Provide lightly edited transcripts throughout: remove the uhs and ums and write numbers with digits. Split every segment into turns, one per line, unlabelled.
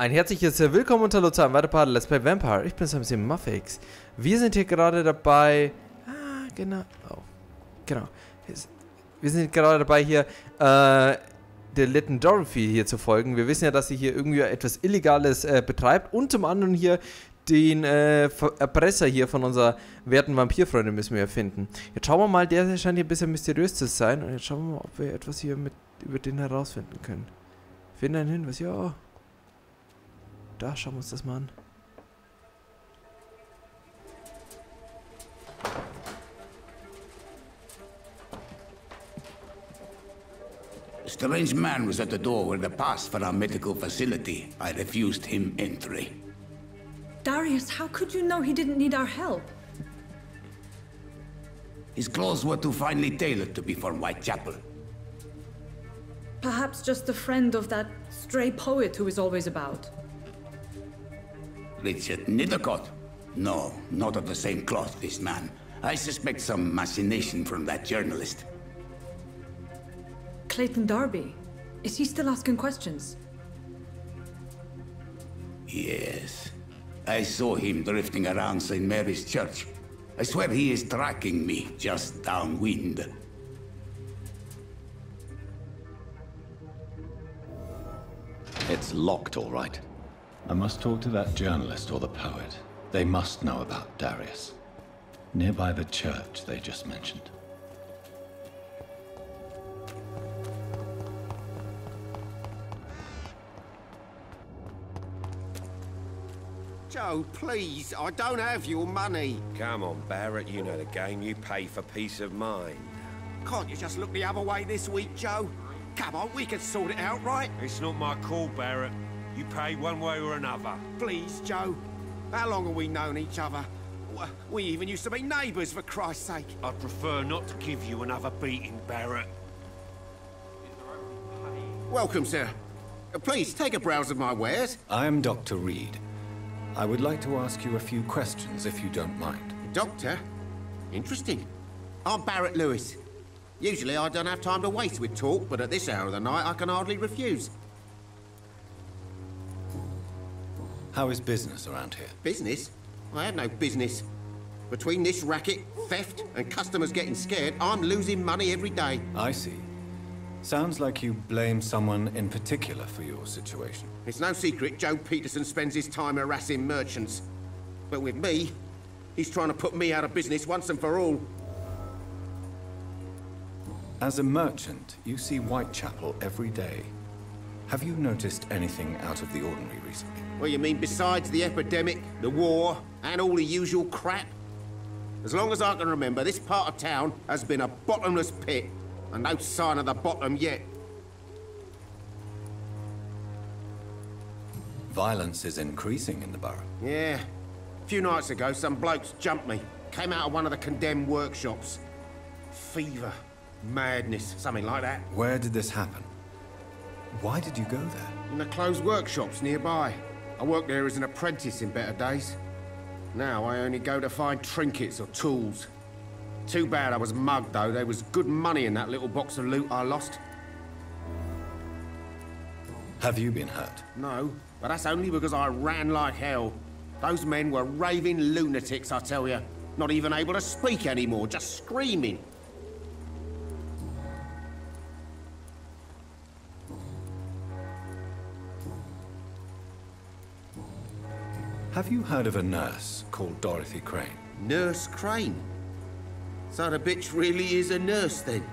Ein herzliches Willkommen und Hallo zu einem weiteren Part Let's Play Vampyr. Ich bin Sam Muffix. Wir sind hier gerade dabei... genau. Wir sind gerade dabei, hier der Litten Dorothy hier zu folgen. Wir wissen ja, dass sie hier irgendwie etwas Illegales betreibt. Und zum anderen hier den Erpresser hier von unserer werten Vampirfreundin müssen wir finden. Jetzt schauen wir mal, der scheint hier ein bisschen mysteriös zu sein. Und jetzt schauen wir mal, ob wir etwas hier über den herausfinden können. Finden einen Hinweis, ja... Da, schauen wir uns das mal an.
A strange man was at the door with a pass for our medical facility. I refused him entry.
Darius, how could you know he didn't need our help?
His clothes were too finely tailored to be from Whitechapel.
Perhaps just a friend of that stray poet who is always about.
Richard Nithercott? No, not of the same cloth, this man. I suspect some machination from that journalist.
Clayton Darby. Is he still asking questions?
Yes. I saw him drifting around St. Mary's Church. I swear he is tracking me, just downwind.
It's locked, all right. I must talk to that journalist or the poet. They must know about Darius. Nearby the church they just mentioned.
Joe, please, I don't have your money.
Come on, Barrett, you know the game. You pay for peace of mind.
Can't you just look the other way this week, Joe? Come on, we can sort it out, right?
It's not my call, Barrett. You pay one way or another.
Please, Joe. How long have we known each other? We even used to be neighbours, for Christ's sake.
I'd prefer not to give you another beating, Barrett.
Welcome, sir. Please, take a browse of my wares.
I am Dr. Reid. I would like to ask you a few questions, if you don't mind.
Doctor? Interesting. I'm Barrett Lewis. Usually I don't have time to waste with talk, but at this hour of the night I can hardly refuse.
How is business around here?
Business? I have no business. Between this racket, theft, and customers getting scared, I'm losing money every day.
I see. Sounds like you blame someone in particular for your situation.
It's no secret Joe Peterson spends his time harassing merchants. But with me, he's trying to put me out of business once and for all.
As a merchant, you see Whitechapel every day. Have you noticed anything out of the ordinary recently?
Well, you mean besides the epidemic, the war, and all the usual crap? As long as I can remember, this part of town has been a bottomless pit, and no sign of the bottom yet.
Violence is increasing in the borough.
Yeah. A few nights ago, some blokes jumped me. Came out of one of the condemned workshops. Fever, madness, something like that.
Where did this happen? Why did you go there?
In the closed workshops nearby. I worked there as an apprentice in better days. Now I only go to find trinkets or tools. Too bad I was mugged, though. There was good money in that little box of loot I lost.
Have you been hurt?
No, but that's only because I ran like hell. Those men were raving lunatics, I tell you. Not even able to speak anymore, just screaming.
Have you heard of a nurse called Dorothy Crane?
Nurse Crane? So the bitch really is a nurse, then?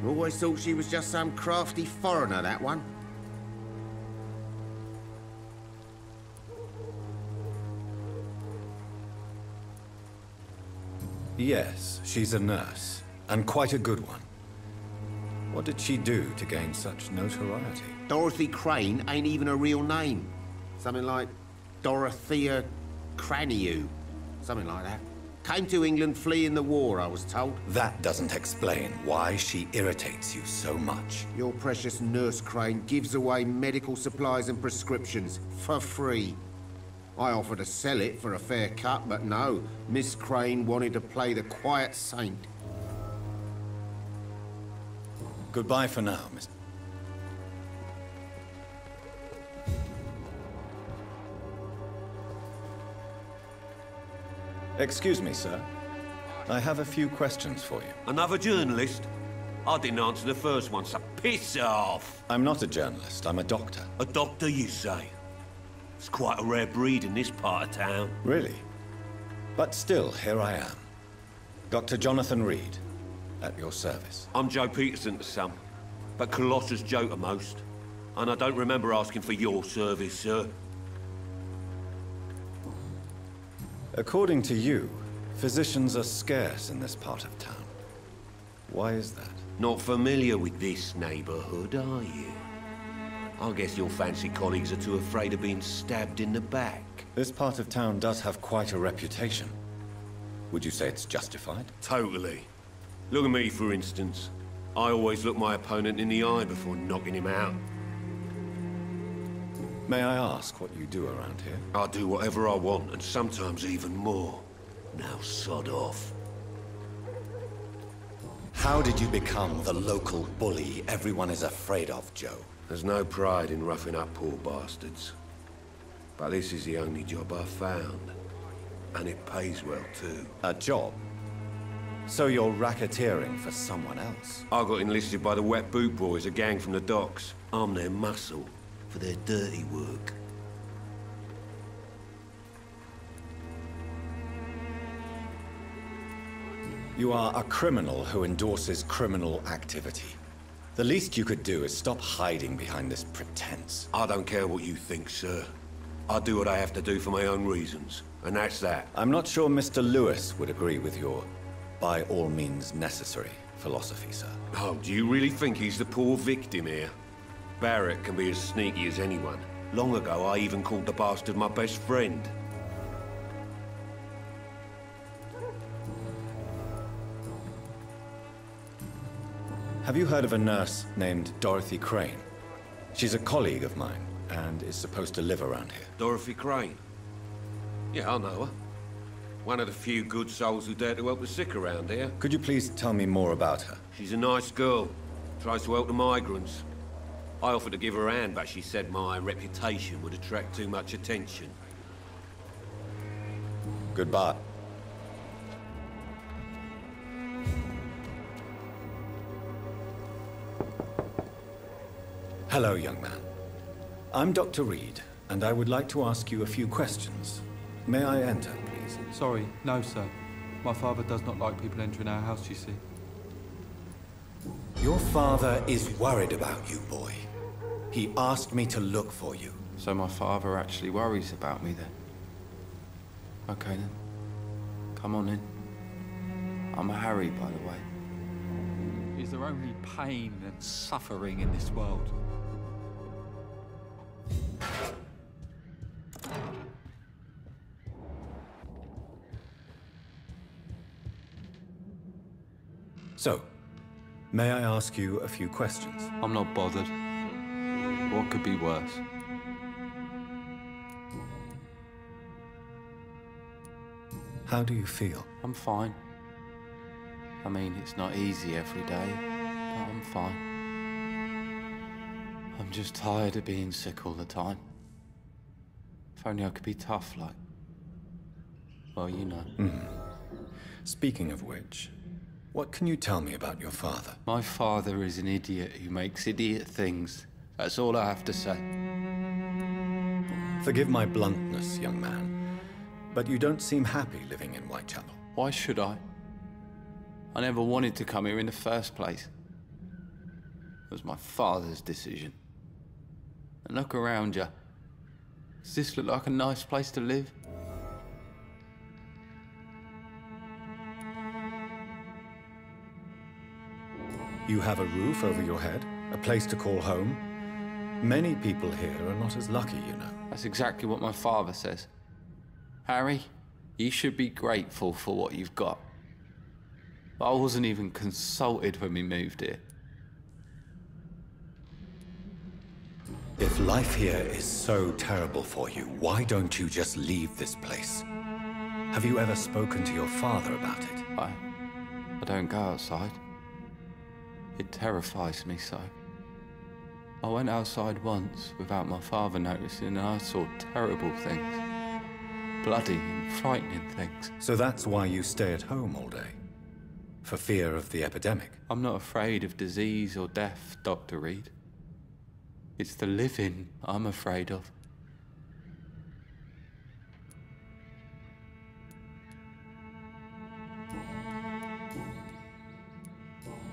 Always thought she was just some crafty foreigner, that one.
Yes, she's a nurse, and quite a good one. What did she do to gain such notoriety?
Dorothy Crane ain't even a real name. Something like Dorothea Craniu. Something like that. Came to England fleeing the war, I was told.
That doesn't explain why she irritates you so much.
Your precious Nurse Crane gives away medical supplies and prescriptions for free. I offered to sell it for a fair cut, but no. Miss Crane wanted to play the quiet saint.
Goodbye for now, Miss... Excuse me, sir. I have a few questions for you.
Another journalist? I didn't answer the first one, so piss off!
I'm not a journalist, I'm a doctor.
A doctor, you say? It's quite a rare breed in this part of town.
Really? But still, here I am. Dr. Jonathan Reid, at your service.
I'm Joe Peterson to some, but Colossus Joe to most. And I don't remember asking for your service, sir.
According to you, physicians are scarce in this part of town. Why is that?
Not familiar with this neighborhood, are you? I guess your fancy colleagues are too afraid of being stabbed in the back.
This part of town does have quite a reputation. Would you say it's justified?
Totally. Look at me, for instance. I always look my opponent in the eye before knocking him out.
May I ask what you do around here?
I do whatever I want, and sometimes even more. Now sod off.
How did you become the local bully everyone is afraid of, Joe?
There's no pride in roughing up poor bastards. But this is the only job I've found. And it pays well, too.
A job? So you're racketeering for someone else?
I got enlisted by the Wet Boot Boys, a gang from the docks. I'm their muscle for their dirty work.
You are a criminal who endorses criminal activity. The least you could do is stop hiding behind this pretense.
I don't care what you think, sir. I do what I have to do for my own reasons, and that's that.
I'm not sure Mr. Lewis would agree with your by all means necessary philosophy, sir.
Oh, do you really think he's the poor victim here? Barrett can be as sneaky as anyone. Long ago, I even called the bastard my best friend.
Have you heard of a nurse named Dorothy Crane? She's a colleague of mine, and is supposed to live around here.
Dorothy Crane? Yeah, I know her. One of the few good souls who dare to help the sick around here.
Could you please tell me more about her?
She's a nice girl. Tries to help the migrants. I offered to give her a hand, but she said my reputation would attract too much attention.
Goodbye. Hello, young man. I'm Dr. Reid, and I would like to ask you a few questions. May I enter, please?
Sorry, no, sir. My father does not like people entering our house, you see.
Your father is worried about you, boy. He asked me to look for you.
So my father actually worries about me then? Okay then. Come on in. I'm Harry, by the way. Is there only pain and suffering in this world?
So, may I ask you a few questions?
I'm not bothered. What could be worse?
How do you feel?
I'm fine. I mean, it's not easy every day, but I'm fine. I'm just tired of being sick all the time. If only I could be tough, like... well, you know.
Speaking of which, what can you tell me about your father?
My father is an idiot who makes idiot things. That's all I have to say.
Forgive my bluntness, young man, but you don't seem happy living in Whitechapel.
Why should I? I never wanted to come here in the first place. It was my father's decision. And look around you. Does this look like a nice place to live?
You have a roof over your head, a place to call home. Many people here are not as lucky, you know.
That's exactly what my father says. Harry, you should be grateful for what you've got. But I wasn't even consulted when we moved here.
If life here is so terrible for you, why don't you just leave this place?
Have you ever spoken to your father about it?
I don't go outside. It terrifies me so. I went outside once without my father noticing and I saw terrible things. bloody and frightening things.
So that's why you stay at home all day? For fear of the epidemic?
I'm not afraid of disease or death, Dr. Reid. It's the living I'm afraid of.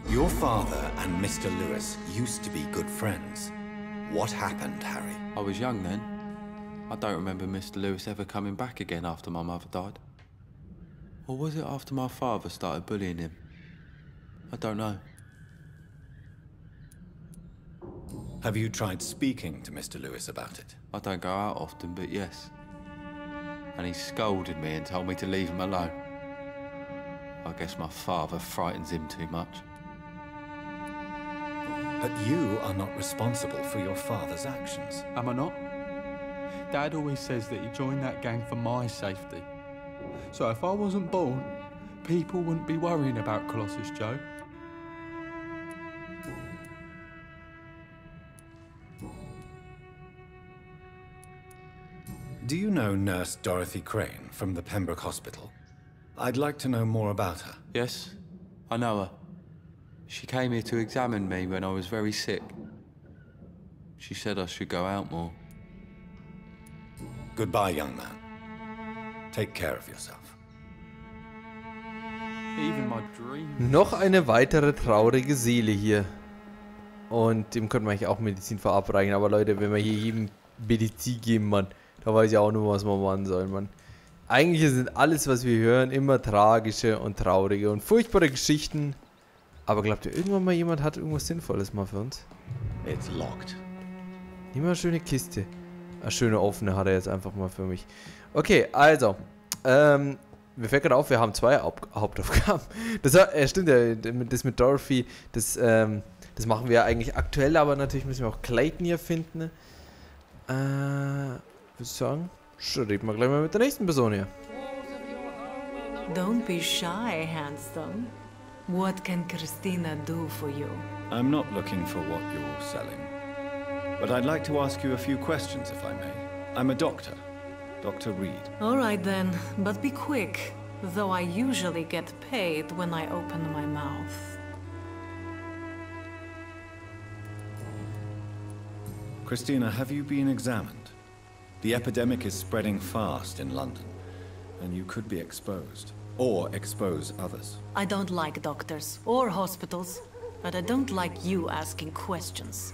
Your father and Mr. Lewis used to be good friends. What happened, Harry?
I was young then. I don't remember Mr. Lewis ever coming back again after my mother died. Or was it after my father started bullying him? I don't know.
Have you tried speaking to Mr. Lewis about it?
I don't go out often, but yes. And he scolded me and told me to leave him alone. I guess my father frightens him too much.
But you are not responsible for your father's actions.
Am I not? Dad always says that he joined that gang for my safety. So if I wasn't born, people wouldn't be worrying about Colossus Joe.
Do you know Nurse Dorothy Crane from the Pembroke Hospital? I'd like to know more about her.
Yes, I know her. She came here to examine me when I was very sick. She said I should go out more.
Goodbye, young man. Take care of yourself.
Even my dreams.
Noch eine weitere traurige Seele hier. Und dem können wir eigentlich auch Medizin verabreichen. Aber Leute, wenn wir hier jedem Medizin geben, Mann, da weiß ich auch nur, was wir machen sollen, Mann. Eigentlich sind alles, was wir hören, immer tragische und traurige und furchtbare Geschichten. Aber glaubt ihr, irgendwann mal jemand hat irgendwas Sinnvolles mal für uns?
It's locked.
Immer eine schöne Kiste. Eine schöne offene hat er jetzt einfach mal für mich. Okay, also. Mir fällt gerade auf, wir haben zwei Hauptaufgaben. Das stimmt ja, das mit Dorothy, das machen wir eigentlich aktuell, aber natürlich müssen wir auch Clayton hier finden. Würde ich sagen, reden wir gleich mal mit der nächsten Person hier.
Don't be shy, handsome. What can Christina do for you?
I'm not looking for what you're selling. But I'd like to ask you a few questions, if I may. I'm a doctor. Dr. Reid.
All right then, but be quick. Though I usually get paid when I open my mouth.
Christina, have you been examined? The epidemic is spreading fast in London, and you could be exposed. Or expose others.
I don't like doctors or hospitals, but I don't like you asking questions.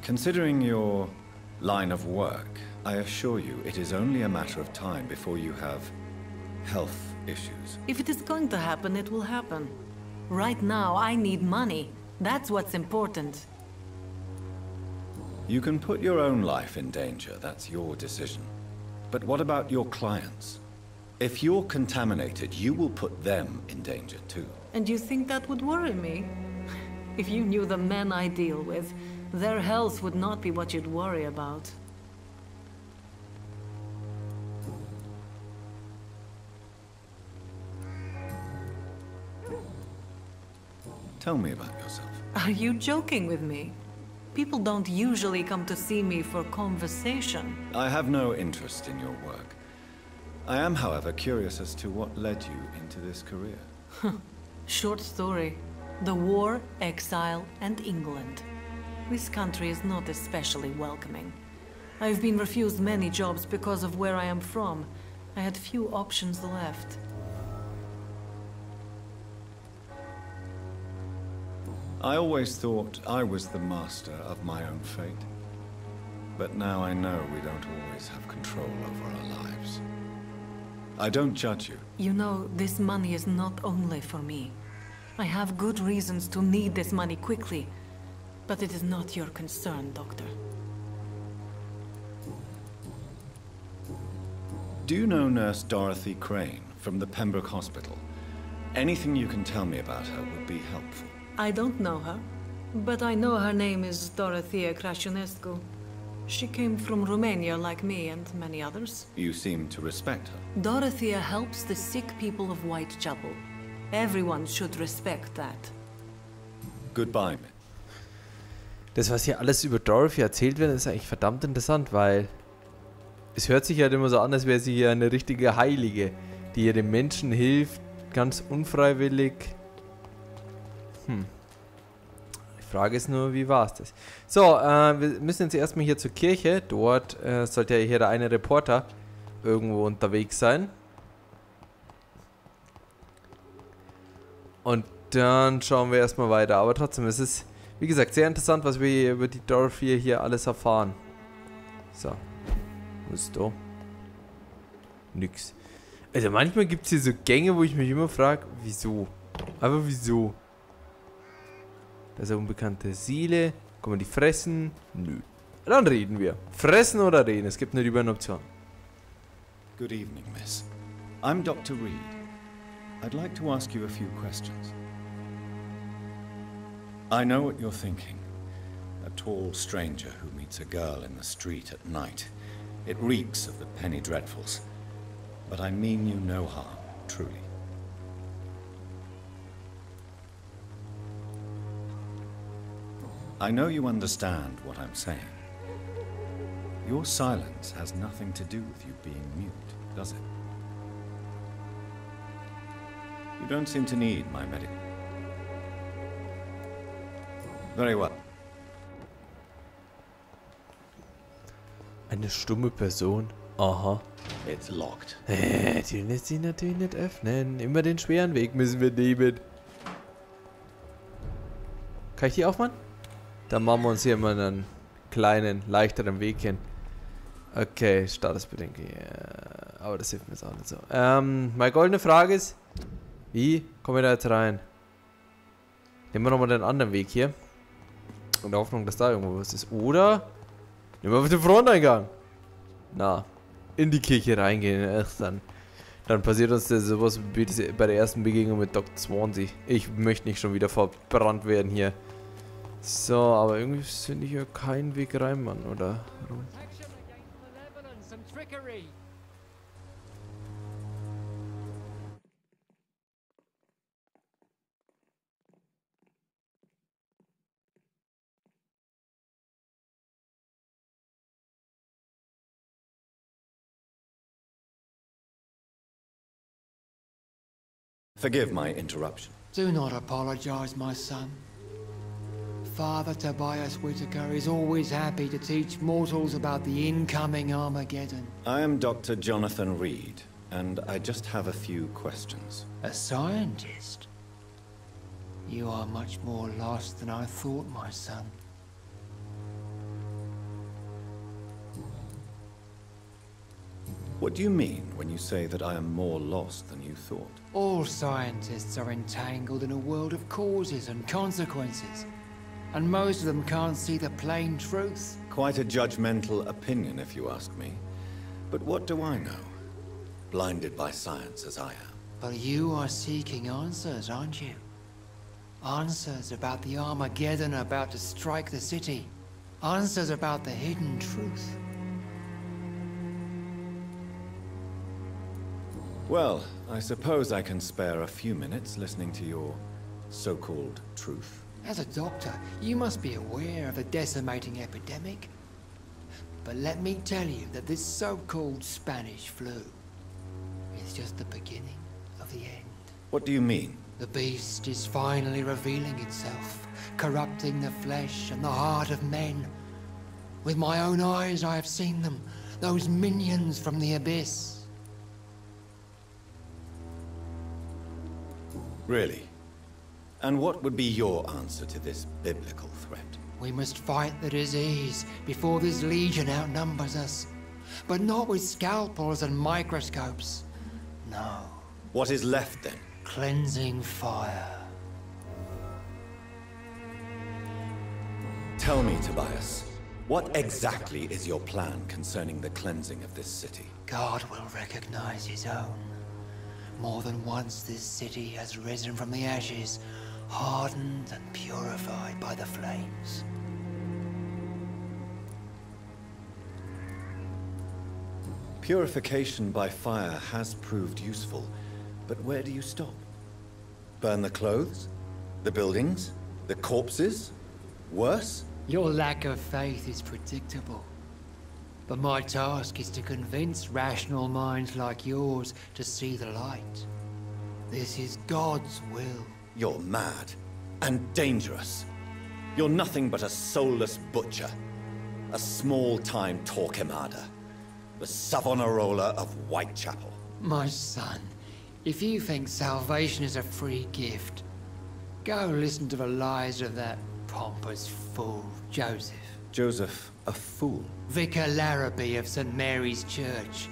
Considering your line of work, I assure you it is only a matter of time before you have health issues.
If it is going to happen, it will happen. Right now, I need money. That's what's important.
You can put your own life in danger, that's your decision. But what about your clients? If you're contaminated, you will put them in danger too.
And you think that would worry me? If you knew the men I deal with, their health would not be what you'd worry about.
Tell me about yourself.
Are you joking with me? People don't usually come to see me for conversation.
I have no interest in your work. I am, however, curious as to what led you into this career.
Short story. The war, exile, and England. This country is not especially welcoming. I've been refused many jobs because of where I am from. I had few options left.
I always thought I was the master of my own fate. But now I know we don't always have control over our lives. I don't judge you.
You know, this money is not only for me. I have good reasons to need this money quickly. But it is not your concern, Doctor.
Do you know Nurse Dorothy Crane from the Pembroke Hospital? Anything you can tell me about her would be helpful.
I don't know her, but I know her name is Dorothea Crăciunescu. She came from Romania like me and many others.
You seem to respect her.
Dorothea helps the sick people of Whitechapel. Everyone should respect that.
Goodbye.
Das, was hier alles über Dorothy erzählt wird, ist eigentlich verdammt interessant, weil es hört sich halt immer so an, als wäre sie hier eine richtige Heilige, die hier den Menschen hilft, ganz unfreiwillig. Die Frage ist nur, wie war es das? So, wir müssen jetzt erstmal hier zur Kirche. Dort sollte ja hier der eine Reporter irgendwo unterwegs sein. Und dann schauen wir erstmal weiter. Aber trotzdem, es ist, wie gesagt, sehr interessant, was wir hier über die Dorothy hier alles erfahren. So. Was ist da? Nix. Also manchmal gibt es hier so Gänge, wo ich mich immer frage, wieso? Aber wieso? Das ist eine unbekannte Seele. Kann man die fressen? Nö. Dann reden wir. Fressen oder reden? Es gibt nur die beiden Optionen.
Good evening, miss. I'm Dr. Reid. I'd like to ask you a few questions. I know what you're thinking. A tall stranger who meets a girl in the street at night. It reeks of the penny dreadfuls. But I mean you no harm, truly. I know you understand what I'm saying. Your silence has nothing to do with you being mute, does it? You don't seem to need my medical. Very well.
Eine stumme Person. Aha.
It's locked.
Die lässt sich natürlich nicht öffnen. Immer den schweren Weg müssen wir nehmen. Kann ich die aufmachen? Dann machen wir uns hier mal einen kleinen, leichteren Weg hin. Okay, Statusbedenke. Ja, aber das hilft mir jetzt auch nicht so. Meine goldene Frage ist, wie komme ich da jetzt rein? Nehmen wir nochmal den anderen Weg hier. In der Hoffnung, dass da irgendwo was ist. Oder nehmen wir auf den Fronteingang. Na, in die Kirche reingehen. Ach, dann passiert uns das sowas wie bei der ersten Begegnung mit Dr. Swansea. Ich möchte nicht schon wieder verbrannt werden hier. So, aber irgendwie finde ich ja keinen Weg rein, Mann, oder?
Forgive my interruption.
Do not apologize, my son. Father Tobias Whitaker is always happy to teach mortals about the incoming Armageddon.
I am Dr. Jonathan Reid, and I just have a few questions.
A scientist? You are much more lost than I thought, my son.
What do you mean when you say that I am more lost than you thought?
All scientists are entangled in a world of causes and consequences. And most of them can't see the plain truth.
Quite a judgmental opinion, if you ask me. But what do I know? Blinded by science as I am.
But you are seeking answers, aren't you? Answers about the Armageddon about to strike the city. Answers about the hidden truth.
Well, I suppose I can spare a few minutes listening to your so-called truth.
As a doctor, you must be aware of the decimating epidemic. But let me tell you that this so-called Spanish flu is just the beginning of the end.
What do you mean?
The beast is finally revealing itself, corrupting the flesh and the heart of men. With my own eyes I have seen them, those minions from the abyss.
Really? And what would be your answer to this biblical threat?
We must fight the disease before this legion outnumbers us. But not with scalpels and microscopes. No.
What is left then?
Cleansing fire.
Tell me, Tobias, what exactly is your plan concerning the cleansing of this city?
God will recognize his own. More than once this city has risen from the ashes, hardened and purified by the flames.
Purification by fire has proved useful, but where do you stop? Burn the clothes? The buildings? The corpses? Worse?
Your lack of faith is predictable. But my task is to convince rational minds like yours to see the light. This is God's will.
You're mad and dangerous. You're nothing but a soulless butcher. A small-time Torquemada. The Savonarola of Whitechapel.
My son, if you think salvation is a free gift, go listen to the lies of that pompous fool, Joseph.
Joseph, a fool?
Vicar Larrabee of St. Mary's Church.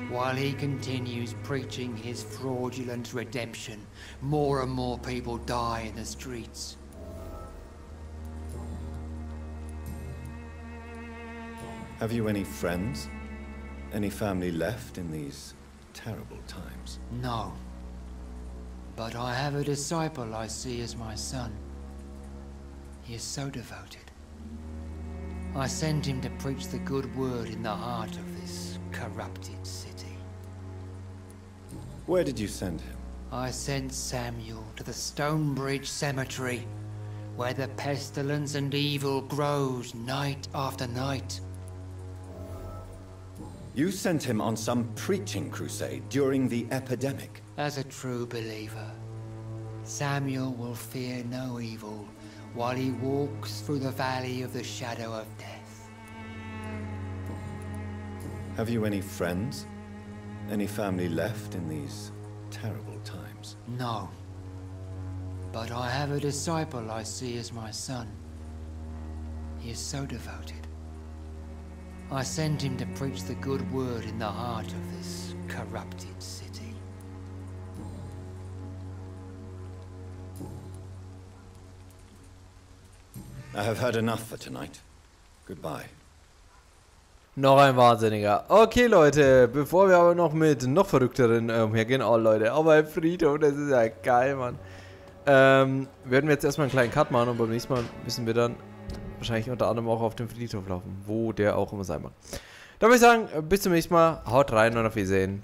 While he continues preaching his fraudulent redemption, more and more people die in the streets.
Have you any friends? Any family left in these terrible times?
No. But I have a disciple I see as my son. He is so devoted. I sent him to preach the good word in the heart of this corrupted city.
Where did you send him?
I sent Samuel to the Stonebridge Cemetery, where the pestilence and evil grows night after night.
You sent him on some preaching crusade during the epidemic.
As a true believer, Samuel will fear no evil while he walks through the valley of the shadow of death.
Have you any friends? Any family left in these terrible times?
No. But I have a disciple I see as my son. He is so devoted. I sent him to preach the good word in the heart of this corrupted city.
I have heard enough for tonight. Goodbye.
Noch ein Wahnsinniger. Okay, Leute, bevor wir aber noch mit noch verrückteren umhergehen, oh Leute, aber ein Friedhof, das ist ja geil, Mann. Werden wir jetzt erstmal einen kleinen Cut machen und beim nächsten Mal müssen wir dann wahrscheinlich unter anderem auch auf den Friedhof laufen, wo der auch immer sein mag. Da würde ich sagen, bis zum nächsten Mal, haut rein und auf Wiedersehen.